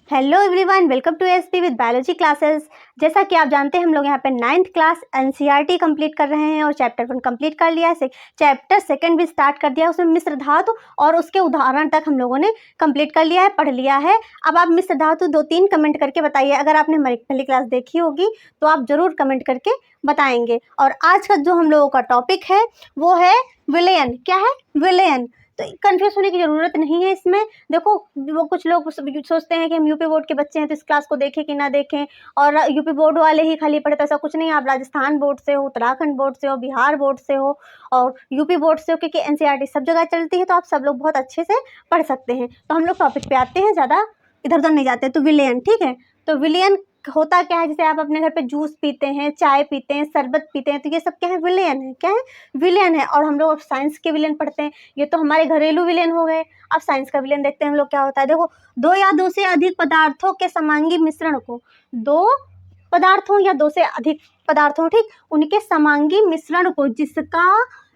Hello everyone, welcome to SP with biology classes. जैसा कि आप जानते हैं हम लोग यहाँ पे 9th क्लास एनसीईआरटी कंप्लीट कर रहे हैं और चैप्टर 1 कंप्लीट कर लिया है। चैप्टर 2 भी स्टार्ट कर दिया, उसमें मिश्र धातु और उसके उदाहरण तक हम लोगों ने कंप्लीट कर लिया है, पढ़ लिया है। अब आप मिश्र धातु 2-3 कमेंट करके बताइए। अगर आपने हमारी पहली क्लास देखी होगी तो आप जरूर कमेंट करके बताएंगे। और आज का जो हम लोगों का टॉपिक है वो है विलयन। क्या है? विलयन। तो कंफ्यूज होने की ज़रूरत नहीं है इसमें। देखो, वो कुछ लोग सोचते हैं कि हम यूपी बोर्ड के बच्चे हैं तो इस क्लास को देखें कि ना देखें, और यूपी बोर्ड वाले ही खाली पढ़े, तो ऐसा कुछ नहीं है। आप राजस्थान बोर्ड से हो, उत्तराखंड बोर्ड से हो, बिहार बोर्ड से हो और यूपी बोर्ड से हो, क्योंकि एनसीईआरटी सब जगह चलती है, तो आप सब लोग बहुत अच्छे से पढ़ सकते हैं। तो हम लोग टॉपिक पे आते हैं, ज़्यादा इधर उधर नहीं जाते। तो विलयन, ठीक है। तो विलयन होता क्या है? जैसे आप अपने घर पे जूस पीते हैं, चाय पीते हैं, शरबत पीते हैं, तो ये सब क्या है? विलयन है। क्या है? विलयन है। और हम लोग अब साइंस के विलयन पढ़ते हैं। ये तो हमारे घरेलू विलयन हो गए। अब साइंस का विलयन देखते हैं हम लोग क्या होता है। देखो, दो या दो से अधिक पदार्थों के समांगी मिश्रण को, दो पदार्थों या दो से अधिक पदार्थों, ठीक, उनके समांगी मिश्रण को जिसका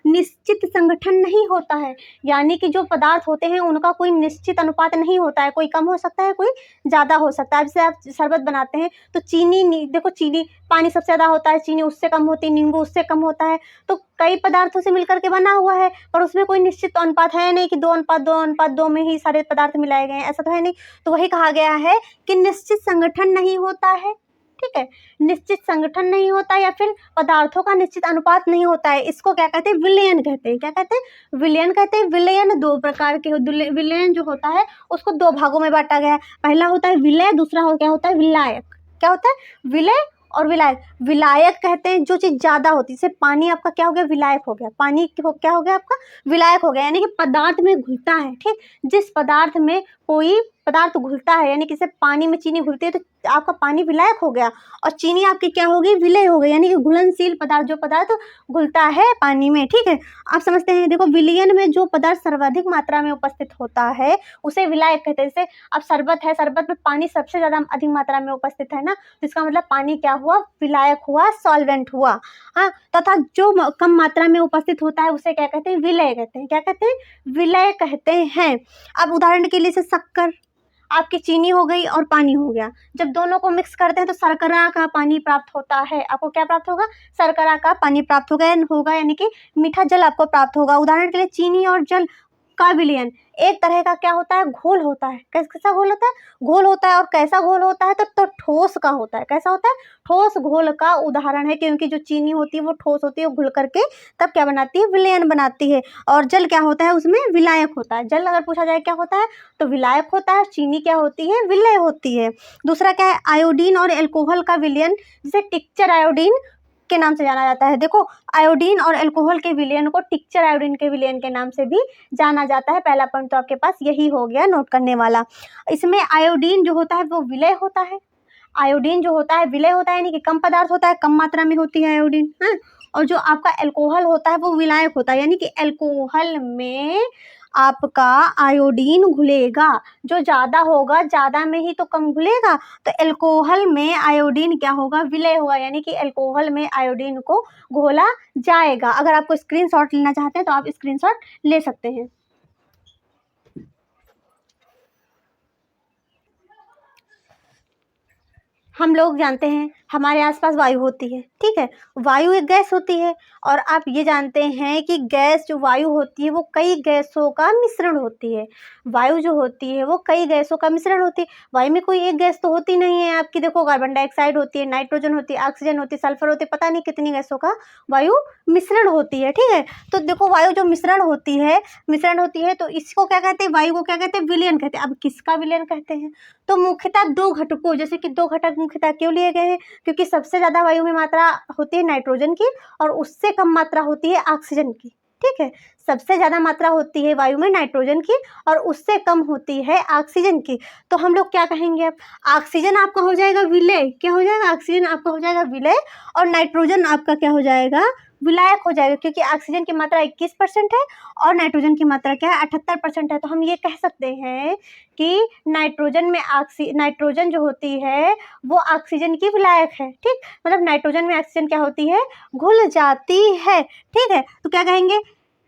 निश्चित संगठन नहीं होता है, यानी कि जो पदार्थ होते हैं उनका कोई निश्चित अनुपात नहीं होता है, कोई कम हो सकता है, कोई ज़्यादा हो सकता है। जैसे आप शरबत बनाते हैं तो चीनी, देखो चीनी, पानी सबसे ज़्यादा होता है, चीनी उससे कम होती है, नींबू उससे कम होता है। तो कई पदार्थों से मिलकर के बना हुआ है, पर उसमें कोई निश्चित अनुपात है नहीं कि 2:2:2 में ही सारे पदार्थ मिलाए गए हैं, ऐसा तो है नहीं। तो वही कहा गया है कि निश्चित संगठन नहीं होता है, ठीक है। निश्चित संगठन नहीं होता या फिर पदार्थों का निश्चित अनुपात नहीं होता है, इसको क्या कहते हैं? विलयन कहते हैं। क्या कहते हैं? विलयन कहते हैं। विलयन दो प्रकार के विलयन जो होता है उसको दो भागों में बांटा गया है। पहला होता है विलय, दूसरा क्या होता है? विलायक। क्या होता है? विलय और विलायक। विलायक कहते हैं जो चीज़ ज़्यादा होती है। जैसे पानी आपका क्या हो गया? विलायक हो गया। पानी क्या हो गया आपका? विलायक हो गया, यानी कि पदार्थ में घुलता है, ठीक। जिस पदार्थ में कोई पदार्थ घुलता है, यानी कि जैसे पानी में चीनी घुलती है तो आपका पानी विलायक हो गया, और चीनी आपकी क्या होगी? विलय हो गई, यानी कि घुलनशील पदार्थ, जो पदार्थ घुलता है पानी में, ठीक है। आप समझते हैं। देखो, विलयन में जो पदार्थ सर्वाधिक मात्रा में उपस्थित होता है उसे विलायक कहते हैं। जैसे अब शरबत है, शरबत में पानी सबसे ज़्यादा अधिक मात्रा में उपस्थित है ना, तो इसका मतलब पानी क्या हुआ? विलायक हुआ, सॉल्वेंट हुआ। हाँ, तथा जो कम मात्रा में उपस्थित होता है उसे क्या कहते हैं? विलय कहते हैं। क्या कहते हैं? विलय कहते हैं। अब उदाहरण के लिए शक्कर, आपकी चीनी हो गई और पानी हो गया, जब दोनों को मिक्स करते हैं तो शर्करा का पानी प्राप्त होता है। आपको क्या प्राप्त होगा? शर्करा का पानी प्राप्त होगा, यानी कि मीठा जल आपको प्राप्त होगा। उदाहरण के लिए चीनी और जल का विलयन एक तरह का क्या होता है? घोल होता है। कैसा घोल होता है? घोल होता है। और कैसा घोल होता है? तो ठोस का होता है। कैसा होता है? ठोस घोल का उदाहरण है, क्योंकि जो चीनी होती है वो ठोस होती है, वो घुल करके तब क्या बनाती है? विलयन बनाती है। और जल क्या होता है? उसमें विलायक होता है। जल अगर पूछा जाए क्या होता है तो विलायक होता है। चीनी क्या होती है? विलय होती है। दूसरा क्या है? आयोडीन और एल्कोहल का विलयन, जिसे टिक्चर आयोडीन के नाम से जाना जाता है। देखो, आयोडीन और अल्कोहल के विलयन को टिक्चर आयोडीन के विलयन के नाम से भी जाना जाता है। पहला पॉइंट तो आपके पास यही हो गया नोट करने वाला। इसमें आयोडीन जो होता है वो विलय होता है। आयोडीन जो होता है विलय होता है, यानी कि कम पदार्थ होता है, कम मात्रा में होती है आयोडीन, हाँ। और जो आपका अल्कोहल होता है वो विलायक होता है, यानी कि अल्कोहल में आपका आयोडीन घुलेगा। जो ज़्यादा होगा, ज़्यादा में ही तो कम घुलेगा, तो अल्कोहल में आयोडीन क्या होगा? विलय होगा, यानी कि अल्कोहल में आयोडीन को घोला जाएगा। अगर आपको स्क्रीनशॉट लेना चाहते हैं तो आप स्क्रीनशॉट ले सकते हैं। हम लोग जानते हैं हमारे आसपास वायु होती है, ठीक है। वायु एक गैस होती है, और आप ये जानते हैं कि गैस जो वायु होती है वो कई गैसों का मिश्रण होती है। वायु जो होती है वो कई गैसों का मिश्रण होती है। वायु में कोई एक गैस तो होती नहीं है आपकी। देखो, कार्बन डाइऑक्साइड होती है, नाइट्रोजन होती है, ऑक्सीजन होती है, सल्फर होती है, पता नहीं कितनी गैसों का वायु मिश्रण होती है, ठीक है। तो देखो, वायु जो मिश्रण होती है तो इसको क्या कहते हैं? वायु को क्या कहते हैं? विलयन कहते हैं। अब किसका विलयन कहते हैं? तो मुख्यतः दो घटकों, जैसे कि दो घटक मुख्यतः क्यों लिए गए हैं? क्योंकि सबसे ज़्यादा वायु में मात्रा होती है नाइट्रोजन की और उससे कम मात्रा होती है ऑक्सीजन की, ठीक है। सबसे ज़्यादा मात्रा होती है वायु में नाइट्रोजन की और उससे कम होती है ऑक्सीजन की। तो हम लोग क्या कहेंगे अब? ऑक्सीजन आपका हो जाएगा विलय। क्या हो जाएगा? ऑक्सीजन आपका हो जाएगा विलय, और नाइट्रोजन आपका क्या हो जाएगा? विलायक हो जाएगा, क्योंकि ऑक्सीजन की मात्रा 21% है और नाइट्रोजन की मात्रा क्या है? 78% है। तो हम ये कह सकते हैं कि नाइट्रोजन जो होती है वो ऑक्सीजन की विलायक है, ठीक। मतलब नाइट्रोजन में ऑक्सीजन क्या होती है? घुल जाती है, ठीक है। तो क्या कहेंगे?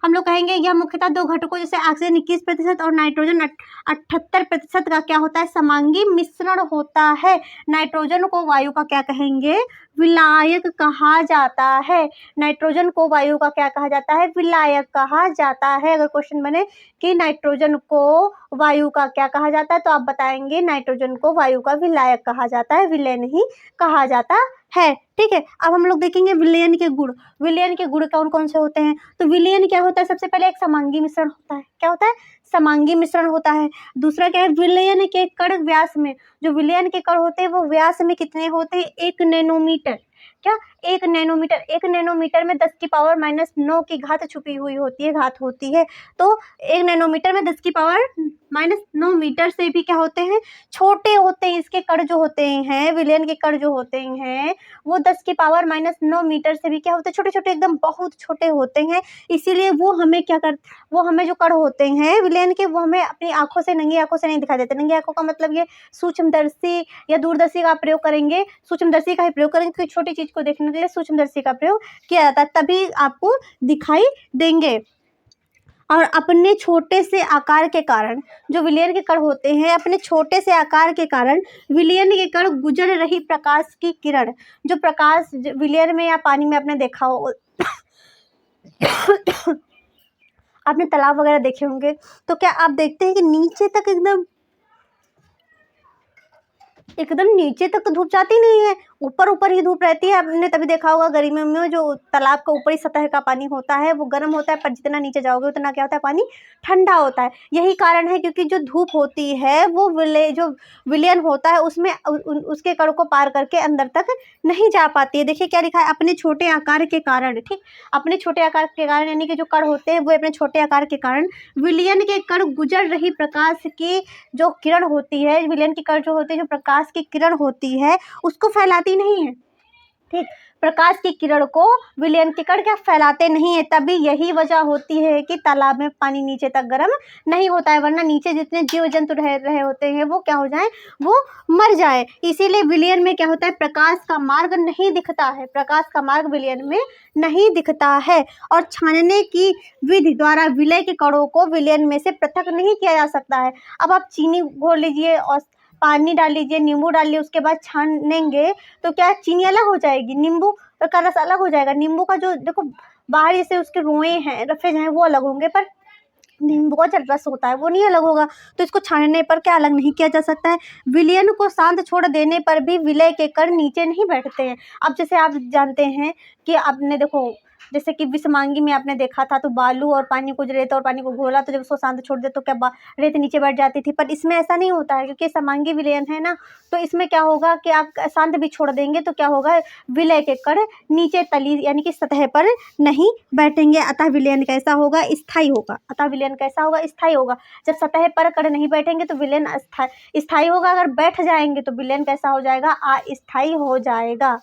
हम लोग कहेंगे यह मुख्यतः दो घटकों जैसे ऑक्सीजन 21% और नाइट्रोजन 78% का क्या होता है, समांगी मिश्रण होता है। नाइट्रोजन को वायु का क्या कहेंगे, विलायक कहा जाता है। नाइट्रोजन को वायु का क्या कहा जाता है, विलायक कहा जाता है। अगर क्वेश्चन बने कि नाइट्रोजन को वायु का क्या कहा जाता है, तो आप बताएंगे नाइट्रोजन को वायु का विलायक कहा जाता है, विलय नहीं कहा जाता है। ठीक है, अब हम लोग देखेंगे विलयन के गुण। विलयन के गुण कौन कौन से होते हैं, तो विलयन क्या होता है, सबसे पहले एक समांगी मिश्रण होता है। क्या होता है, समांगी मिश्रण होता है। दूसरा क्या है, विलयन के कण व्यास में, जो विलयन के कण होते हैं वो व्यास में कितने होते हैं, 1 नैनोमीटर। क्या, 1 नैनोमीटर। 1 नैनोमीटर में 10⁻⁹ की घात छुपी हुई होती है, घात होती है। तो 1 नैनोमीटर में 10⁻⁹ मीटर से भी क्या होते हैं, छोटे होते हैं। इसके कण जो होते हैं, विलयन के कण जो होते हैं वो 10⁻⁹ मीटर से भी क्या होते हैं, छोटे छोटे, एकदम बहुत छोटे होते हैं। इसीलिए वो हमें क्या कर, वो हमें जो कण होते हैं विलयन के, वो हमें अपनी आंखों से, नंगी आंखों से नहीं दिखाई देते। नंगी आंखों का मतलब ये सूक्ष्मदर्शी या दूरदर्शी का प्रयोग करेंगे, सूक्ष्मदर्शी का ही प्रयोग करेंगे, क्योंकि छोटी चीज को देखने के लिए सूक्ष्मदर्शी का प्रयोग किया जाता है, तभी आपको दिखाई देंगे। और अपने छोटे से आकार के कारण, जो विलयन के कण होते हैं, अपने छोटे से आकार के कारण विलयन के कण गुजर रही प्रकाश की किरण, जो प्रकाश विलयन में या पानी में आपने देखा हो आपने तालाब वगैरह देखे होंगे, तो क्या आप देखते हैं कि नीचे तक एकदम नीचे तक तो धूप जाती नहीं है, ऊपर ऊपर ही धूप रहती है। आपने तभी देखा होगा गर्मियों में जो तालाब का ऊपरी सतह का पानी होता है वो गर्म होता है, पर जितना नीचे जाओगे उतना क्या होता है, पानी ठंडा होता है। यही कारण है, क्योंकि जो धूप होती है वो जो विलयन होता है उसमें उसके कण को पार करके अंदर तक नहीं जा पाती है। देखिए क्या लिखा है, अपने छोटे आकार के कारण। ठीक, अपने छोटे आकार के कारण, यानी कि जो कण होते हैं वो अपने छोटे आकार के कारण विलयन के कण गुजर रही प्रकाश की जो किरण होती है, विलयन की कण जो होती है, जो प्रकाश की किरण होती है उसको फैलाती नहीं है। ठीक, प्रकाश की किरण को विलयन के कण क्या फैलाते नहीं है। तभी यही वजह होती है कि तालाब में पानी नीचे तक गर्म नहीं होता है, वरना नीचे जितने जीव जंतु रह रहे होते हैं वो क्या हो जाए, वो मर जाए। इसीलिए विलयन में क्या होता है, प्रकाश का मार्ग नहीं दिखता है, प्रकाश का मार्ग विलयन में नहीं दिखता है। और छानने की विधि द्वारा विलय के कणों को विलयन में से पृथक नहीं किया जा सकता है। अब आप चीनी घोल लीजिए और पानी डाल लीजिए, नींबू डाल लीजिए, उसके बाद छानेंगे तो क्या चीनी अलग हो जाएगी, नींबू का रस अलग हो जाएगा। नींबू का जो देखो बाहर से उसके रोए हैं, रफेज हैं, वो अलग होंगे, पर नींबू का जो रस होता है वो नहीं अलग होगा। तो इसको छानने पर क्या अलग नहीं किया जा सकता है। विलयन को शांत छोड़ देने पर भी विलय के कण नीचे नहीं बैठते हैं। अब जैसे आप जानते हैं कि आपने देखो, जैसे कि विषमांगी में आपने देखा था, तो बालू और पानी को, रेत और पानी को घोला, तो जब उसको शांत छोड़ दे तो क्या रेत नीचे बैठ जाती थी। पर इसमें ऐसा नहीं होता है, क्योंकि समांगी विलयन है ना, तो इसमें क्या होगा कि आप शांत भी छोड़ देंगे तो क्या होगा, विलय के कण नीचे तली यानी कि सतह पर नहीं बैठेंगे। अतः विलयन कैसा होगा, स्थायी होगा। अतः विलयन कैसा होगा, स्थायी होगा। जब सतह पर कण नहीं बैठेंगे तो विलयन स्थायी होगा, अगर बैठ जाएंगे तो विलयन कैसा हो जाएगा, अस्थायी हो जाएगा।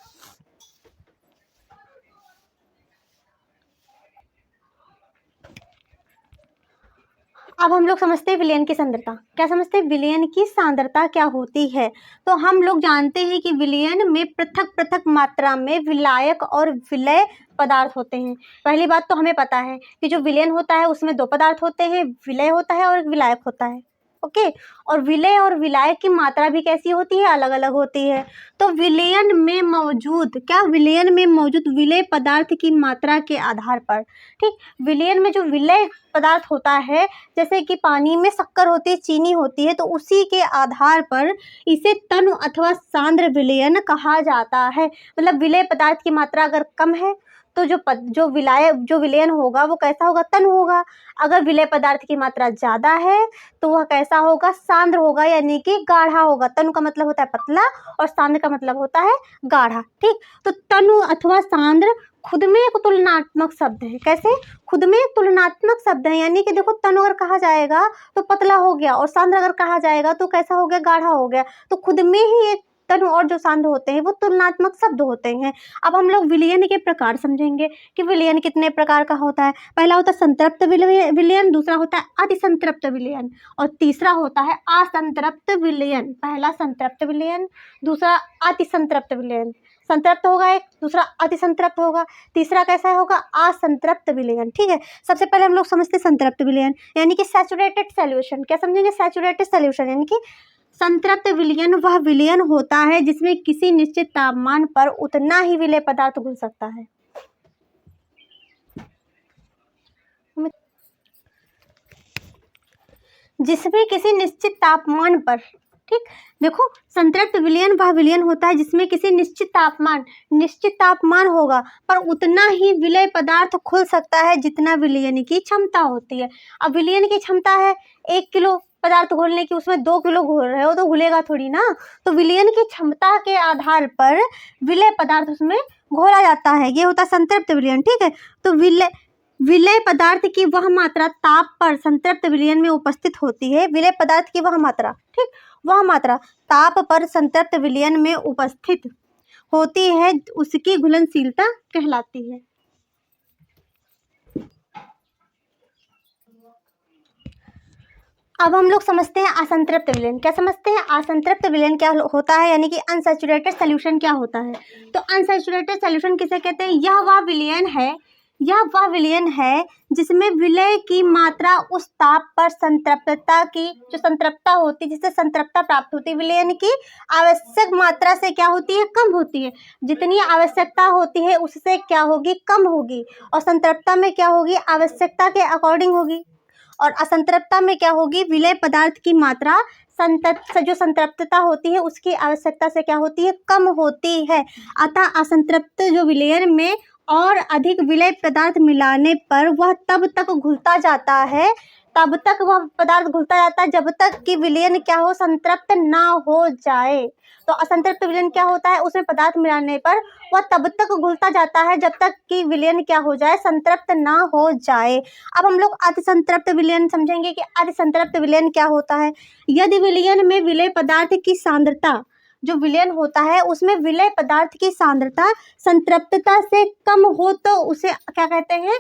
अब हम लोग समझते हैं विलयन की सांद्रता। क्या समझते हैं, विलयन की सांद्रता क्या होती है। तो हम लोग जानते हैं कि विलयन में पृथक पृथक मात्रा में विलायक और विलय पदार्थ होते हैं। पहली बात तो हमें पता है कि जो विलयन होता है उसमें 2 पदार्थ होते हैं, विलय होता है और विलायक होता है। ओके, और विलय और विलायक की मात्रा भी कैसी होती है, अलग अलग होती है। तो विलयन में मौजूद विलयन में मौजूद विलय पदार्थ की मात्रा के आधार पर, ठीक, विलयन में जो विलय पदार्थ होता है, जैसे कि पानी में शक्कर होती है, चीनी होती है, तो उसी के आधार पर इसे तनु अथवा सांद्र विलयन कहा जाता है। मतलब विलय पदार्थ की मात्रा अगर कम है तो जो विलयन होगा वो कैसा होगा, तनु होगा। अगर विलय पदार्थ की मात्रा ज़्यादा है तो वह कैसा होगा, सांद्र होगा, यानी कि गाढ़ा होगा। तनु का मतलब होता है पतला और सांद्र का मतलब होता है गाढ़ा। ठीक, तो तनु अथवा सांद्र खुद में एक तुलनात्मक शब्द है। कैसे, खुद में एक तुलनात्मक शब्द है, यानी कि देखो तनु अगर कहा जाएगा तो पतला हो गया, और सांद्र अगर कहा जाएगा तो कैसा हो गया, गाढ़ा हो गया। तो खुद में ही एक तनु और जो सांद्र होते हैं वो तुलनात्मक शब्द होते हैं। अब हम लोग विलयन के प्रकार समझेंगे कि विलयन कितने प्रकार का होता है। पहला होता है संतृप्त विलयन, दूसरा होता है अतिसंतृप्त विलयन, और तीसरा होता है असंतृप्त विलयन। पहला संतृप्त विलयन, दूसरा अतिसंतृप्त विलयन। संतृप्त होगा एक, दूसरा अति संतृप्त होगा, तीसरा कैसा होगा, असंतृप्त विलयन। ठीक है, सबसे पहले हम लोग समझते हैं संतृप्त विलयन यानी कि सैचुरेटेड सॉल्यूशन। क्या समझेंगे, सैचुरेटेड सॉल्यूशन यानी कि संतृप्त विलयन वह विलयन होता है जिसमें किसी निश्चित तापमान पर उतना ही विलेय पदार्थ घुल सकता है। जिसमें किसी निश्चित तापमान पर, ठीक, देखो संतृप्त विलयन वह विलयन होता है जिसमें किसी निश्चित तापमान होगा पर उतना ही विलेय पदार्थ खुल सकता है जितना विलयन की क्षमता होती है। अब विलयन की क्षमता है 1 किलो पदार्थ घोलने की, उसमें 2 किलो घोल रहे हो तो घुलेगा थोड़ी ना। तो विलयन की क्षमता के आधार पर विलेय पदार्थ उसमें घोला जाता है, ये होता है संतृप्त विलयन। ठीक है, तो विलेय पदार्थ की वह मात्रा ताप पर संतृप्त विलयन में उपस्थित होती है। विलेय पदार्थ की वह मात्रा, ठीक, वह मात्रा ताप पर संतृप्त विलयन में उपस्थित होती है, उसकी घुलनशीलता कहलाती है। अब हम लोग समझते हैं असंतृप्त विलयन। क्या समझते हैं, असंतृप्त विलयन क्या होता है यानी कि अनसैचुरेटेड सॉल्यूशन क्या होता है। तो अनसैचुरेटेड सॉल्यूशन किसे कहते हैं, यह वह विलयन है जिसमें विलेय की मात्रा उस ताप पर संतृप्तता की, जो संतृप्तता होती है, जिससे संतृप्तता प्राप्त होती है, विलयन की आवश्यक मात्रा से क्या होती है, कम होती है। जितनी आवश्यकता होती है उससे क्या होगी, कम होगी। और संतृप्तता में क्या होगी, आवश्यकता के अकॉर्डिंग होगी। और असंतृप्तता में क्या होगी, विलेय पदार्थ की मात्रा जो संतृप्तता होती है उसकी आवश्यकता से क्या होती है, कम होती है। अतः असंतृप्त जो विलयन में और अधिक विलेय पदार्थ मिलाने पर वह तब तक घुलता जाता है, तब तक वह पदार्थ घुलता जाता है जब तक कि विलयन क्या हो, संतृप्त ना हो जाए। तो असंतृप्त विलयन क्या होता है, उसमें पदार्थ मिलाने पर वह तब तक घुलता जाता है जब तक कि विलयन क्या हो जाए, संतृप्त ना हो जाए। अब हम लोग अतिसंतृप्त विलयन समझेंगे कि अतिसंतृप्त विलयन क्या होता है। यदि विलयन में विलेय पदार्थ की सांद्रता, जो विलयन होता है उसमें विलेय पदार्थ की सांद्रता संतृप्तता से कम हो तो उसे क्या कहते हैं,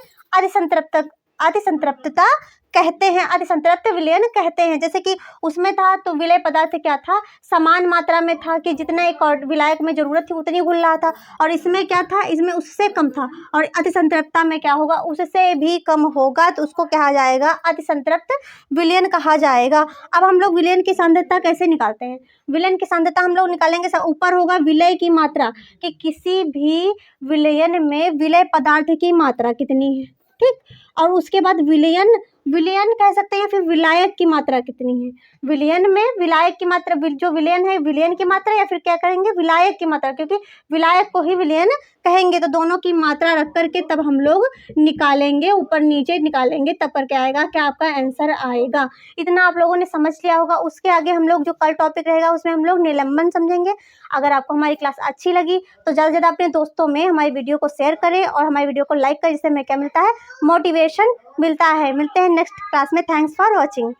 अतिसंतृप्तता कहते हैं, अतिसंतृप्त विलयन कहते हैं। जैसे कि उसमें था तो विलेय पदार्थ क्या था, समान मात्रा में था कि जितना एक और विलायक में जरूरत थी उतनी घुल रहा था, और इसमें क्या था, इसमें उससे कम था। और अतिसंतृप्तता में क्या होगा, उससे भी कम होगा, तो उसको कहा जाएगा अतिसंतृप्त विलयन कहा जाएगा। अब हम लोग विलयन की सांद्रता कैसे निकालते हैं, विलयन की सांद्रता हम लोग निकालेंगे, ऊपर होगा विलेय की मात्रा कि किसी भी विलयन में विलेय पदार्थ की मात्रा कितनी है, ठीक, और उसके बाद विलयन कह सकते हैं, फिर विलायक की मात्रा कितनी है। विलयन में विलायक की मात्रा, जो विलयन है विलयन की मात्रा, या फिर क्या करेंगे, विलायक की मात्रा, क्योंकि विलायक को ही विलयन कहेंगे। तो दोनों की मात्रा रख करके तब हम लोग निकालेंगे, ऊपर नीचे निकालेंगे, तब पर क्या आएगा, क्या आपका आंसर आएगा। इतना आप लोगों ने समझ लिया होगा। उसके आगे हम लोग जो कल टॉपिक रहेगा उसमें हम लोग निलंबन समझेंगे। अगर आपको हमारी क्लास अच्छी लगी तो ज़्यादा से ज़्यादा अपने दोस्तों में हमारी वीडियो को शेयर करें और हमारी वीडियो को लाइक करें, जिससे हमें क्या मिलता है, मोटिवेशन मिलता है। मिलते हैं नेक्स्ट क्लास में। Thanks for watching.